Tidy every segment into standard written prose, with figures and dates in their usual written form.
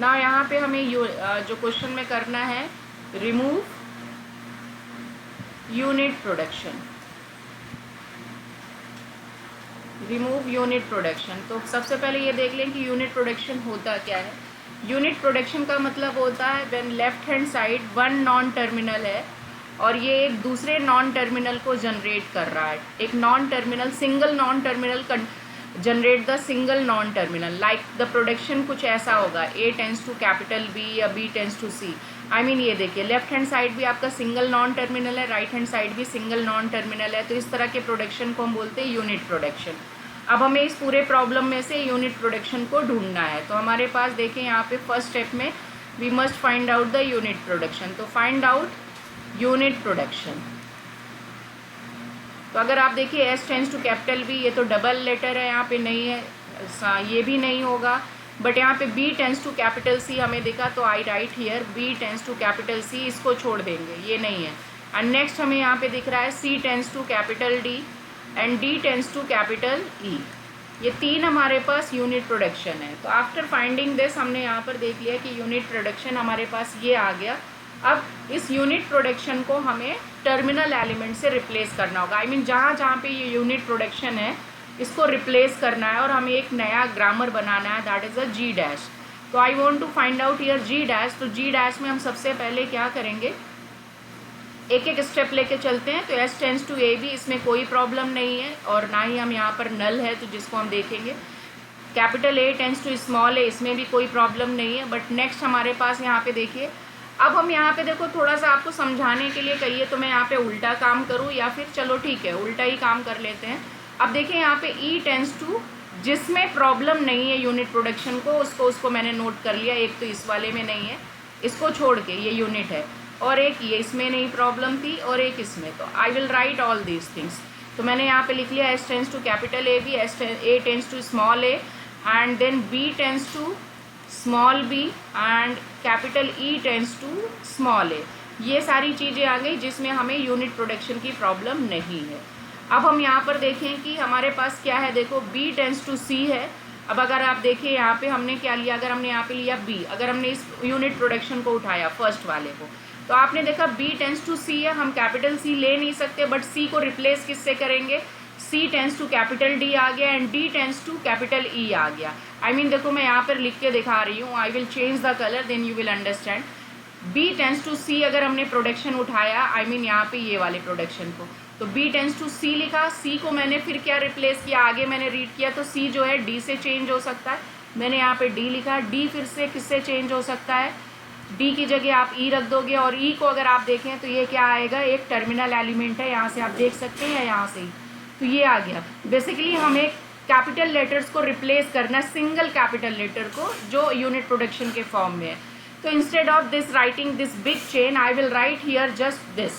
ना यहाँ पे हमें जो क्वेश्चन में करना है, remove unit production, remove unit production. तो सबसे पहले ये देख लें कि यूनिट प्रोडक्शन होता क्या है। यूनिट प्रोडक्शन का मतलब होता है when left hand side one non terminal है और ये एक दूसरे नॉन टर्मिनल को जनरेट कर रहा है। एक non terminal, single non terminal generate the single non terminal. Like the production कुछ ऐसा होगा, A tends to capital B या B tends to C। I mean ये देखिए, लेफ्ट हैंड साइड भी आपका सिंगल नॉन टर्मिनल है, राइट हैंड साइड भी सिंगल नॉन टर्मिनल है। तो इस तरह के प्रोडक्शन को हम बोलते हैं यूनिट प्रोडक्शन। अब हमें इस पूरे प्रॉब्लम में से यूनिट प्रोडक्शन को ढूंढना है। तो हमारे पास देखें यहाँ पे फर्स्ट स्टेप में we must find out the unit production. तो फाइंड आउट यूनिट प्रोडक्शन। तो अगर आप देखिए S tends to capital B, ये तो डबल लेटर है, यहाँ पे नहीं है, ये भी नहीं होगा। बट यहाँ पे B tends to capital C हमें दिखा, तो I write here B tends to capital C, इसको छोड़ देंगे, ये नहीं है। एंड नेक्स्ट हमें यहाँ पे दिख रहा है C tends to capital D and D tends to capital E. ये तीन हमारे पास यूनिट प्रोडक्शन है। तो आफ्टर फाइंडिंग दिस हमने यहाँ पर देख लिया कि यूनिट प्रोडक्शन हमारे पास ये आ गया। अब इस यूनिट प्रोडक्शन को हमें टर्मिनल एलिमेंट से रिप्लेस करना होगा। आई मीन जहाँ जहाँ पे ये यूनिट प्रोडक्शन है इसको रिप्लेस करना है और हमें एक नया ग्रामर बनाना है, that is a G dash. तो I want to find out here G dash. तो जी डैश में हम सबसे पहले क्या करेंगे, एक एक स्टेप लेके चलते हैं। तो S tends to A B, इसमें कोई प्रॉब्लम नहीं है और ना ही हम यहाँ पर नल है, तो जिसको हम देखेंगे। Capital A tends to small A, इसमें भी कोई प्रॉब्लम नहीं है। बट नेक्स्ट हमारे पास यहाँ पे देखिए, अब हम यहाँ पे देखो थोड़ा सा आपको समझाने के लिए कहिए तो मैं यहाँ पे उल्टा काम करूँ या फिर चलो ठीक है उल्टा ही काम कर लेते हैं। अब देखिए यहाँ पे ई टेंस टू, जिसमें प्रॉब्लम नहीं है यूनिट प्रोडक्शन को, उसको मैंने नोट कर लिया। एक तो इस वाले में नहीं है, इसको छोड़ के ये यूनिट है, और एक ये इसमें नहीं प्रॉब्लम थी, और एक इसमें। तो I will write all these things. तो मैंने यहाँ पे लिख लिया S tends to capital A B, A tends to small A, and then B tends to small B and capital E tends to small A. ये सारी चीज़ें आ गई जिसमें हमें यूनिट प्रोडक्शन की प्रॉब्लम नहीं है। अब हम यहाँ पर देखें कि हमारे पास क्या है, देखो बी टेंस टू सी है। अब अगर आप देखें यहाँ पे हमने क्या लिया, अगर हमने यहाँ पे लिया बी, अगर हमने इस यूनिट प्रोडक्शन को उठाया फर्स्ट वाले को, तो आपने देखा बी टेंस टू सी है, हम कैपिटल सी ले नहीं सकते, बट सी को रिप्लेस किससे करेंगे, C tends to capital D आ गया and D tends to capital E आ गया। आई मीन देखो मैं यहाँ पर लिख के दिखा रही हूँ, I will change the colour then you will understand. B tends to C अगर हमने प्रोडक्शन उठाया, आई मीन यहाँ पे ये वाले प्रोडक्शन को, तो बी टेंस टू सी लिखा, सी को मैंने फिर क्या रिप्लेस किया, आगे मैंने रीड किया, तो सी जो है डी से चेंज हो सकता है, मैंने यहाँ पे डी लिखा। डी फिर से किससे चेंज हो सकता है, डी की जगह आप ई रख दोगे, और ई को अगर आप देखें तो ये क्या आएगा, एक टर्मिनल एलिमेंट है, यहाँ से आप देख सकते हैं या यहाँ से ही, तो ये आ गया। बेसिकली हमें कैपिटल लेटर्स को रिप्लेस करना, सिंगल कैपिटल लेटर को जो यूनिट प्रोडक्शन के फॉर्म में है। तो instead of this writing this big chain, I will write here just this,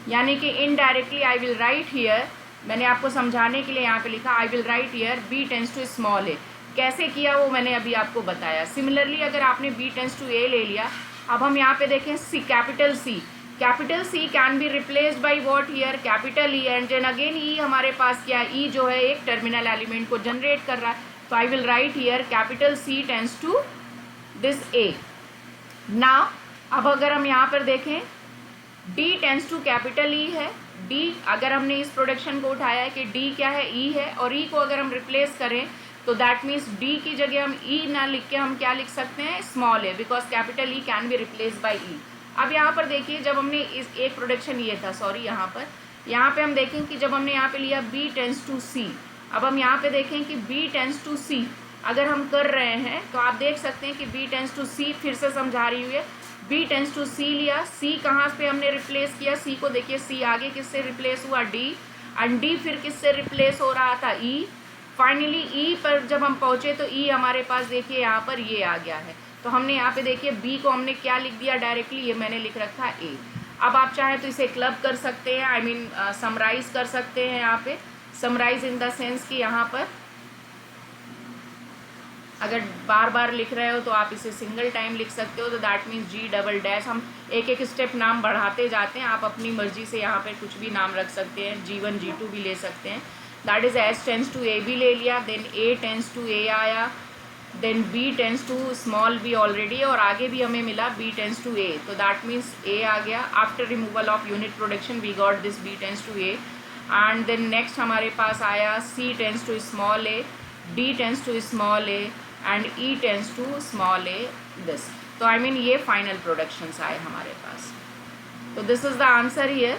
यानी कि indirectly I will write here, मैंने आपको समझाने के लिए यहाँ पे लिखा I will write here B tends to small A. कैसे किया वो मैंने अभी आपको बताया। सिमिलरली अगर आपने बी टेंस टू ए ले लिया, अब हम यहाँ पे देखें C, capital C can be replaced by what here, capital E, and then again E हमारे पास क्या है, ई जो है एक टर्मिनल एलिमेंट को जनरेट कर रहा है। तो I will write here capital C tends to this A. Now अब अगर हम यहाँ पर देखें D tends to capital E है, डी अगर हमने इस प्रोडक्शन को उठाया है कि डी क्या है, ई है, और ई को अगर हम रिप्लेस करें तो दैट मीन्स डी की जगह हम ई ना लिख के हम क्या लिख सकते हैं, small A, because capital E can be replace by E. अब यहाँ पर देखिए जब हमने इस एक प्रोडक्शन ये था, सॉरी यहाँ पे हम देखें कि जब हमने यहाँ पे लिया बी टेंस टू सी, अब हम यहाँ पे देखें कि बी टेंस टू सी अगर हम कर रहे हैं तो आप देख सकते हैं कि बी टेंस टू सी, फिर से समझा रही हुई है, बी टेंस टू सी लिया, सी कहाँ पे हमने रिप्लेस किया, सी को देखिए, सी आगे किससे रिप्लेस हुआ, डी, एंड डी फिर किससे रिप्लेस हो रहा था, ई। फाइनली ई पर जब हम पहुँचे तो ई हमारे पास देखिए यहाँ पर ये आ गया है। तो हमने यहाँ पे देखिए बी को हमने क्या लिख दिया डायरेक्टली, ये मैंने लिख रखा है ए। अब आप चाहें तो इसे क्लब कर सकते हैं, आई मीन समराइज कर सकते हैं। यहाँ पे समराइज इन द सेंस कि यहाँ पर अगर बार बार लिख रहे हो तो आप इसे सिंगल टाइम लिख सकते हो, तो that means G double dash. हम एक एक स्टेप नाम बढ़ाते जाते हैं, आप अपनी मर्जी से यहाँ पे कुछ भी नाम रख सकते हैं, G1 G2 भी ले सकते हैं। That is S tends to A भी ले लिया, then A tends to A आया, then B tends to small B already, और आगे भी हमें मिला बी टेंस टू ए, तो दैट मीन्स ए आ गया. After removal of unit production we got this B tends to A. And then next हमारे पास आया C tends to small A, D tends to small A and E tends to small A this. तो I mean ये final productions आए हमारे पास. तो this is the answer here.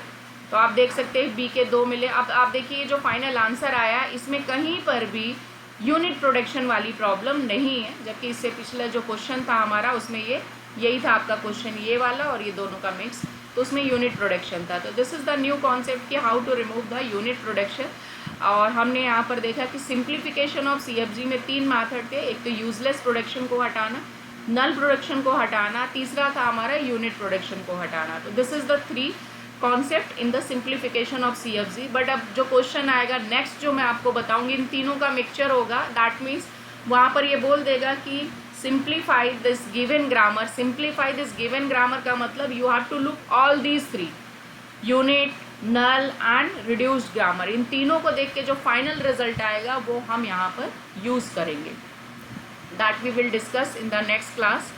तो आप देख सकते हैं बी के 2 मिले. अब आप देखिए जो फाइनल आंसर आया इसमें कहीं पर भी यूनिट प्रोडक्शन वाली प्रॉब्लम नहीं है, जबकि इससे पिछला जो क्वेश्चन था हमारा उसमें यही था आपका क्वेश्चन, ये वाला और ये दोनों का मिक्स, तो उसमें यूनिट प्रोडक्शन था. तो this is the new concept कि how to remove the unit production. और हमने यहाँ पर देखा कि सिंप्लीफिकेशन ऑफ CFG में 3 मैथड थे. एक तो यूजलेस प्रोडक्शन को हटाना, नल प्रोडक्शन को हटाना, तीसरा था हमारा यूनिट प्रोडक्शन को हटाना. तो this is the 3 concept in the simplification of CFG. But अब जो क्वेश्चन आएगा नेक्स्ट जो मैं आपको बताऊंगी इन तीनों का मिक्सचर होगा. दैट मीन्स वहाँ पर ये बोल देगा कि simplify this given grammar. Simplify this given grammar का मतलब you have to look all these 3, unit, null and reduced grammar. इन तीनों को देख के जो फाइनल रिजल्ट आएगा वो हम यहाँ पर यूज़ करेंगे. That we will discuss in the next class.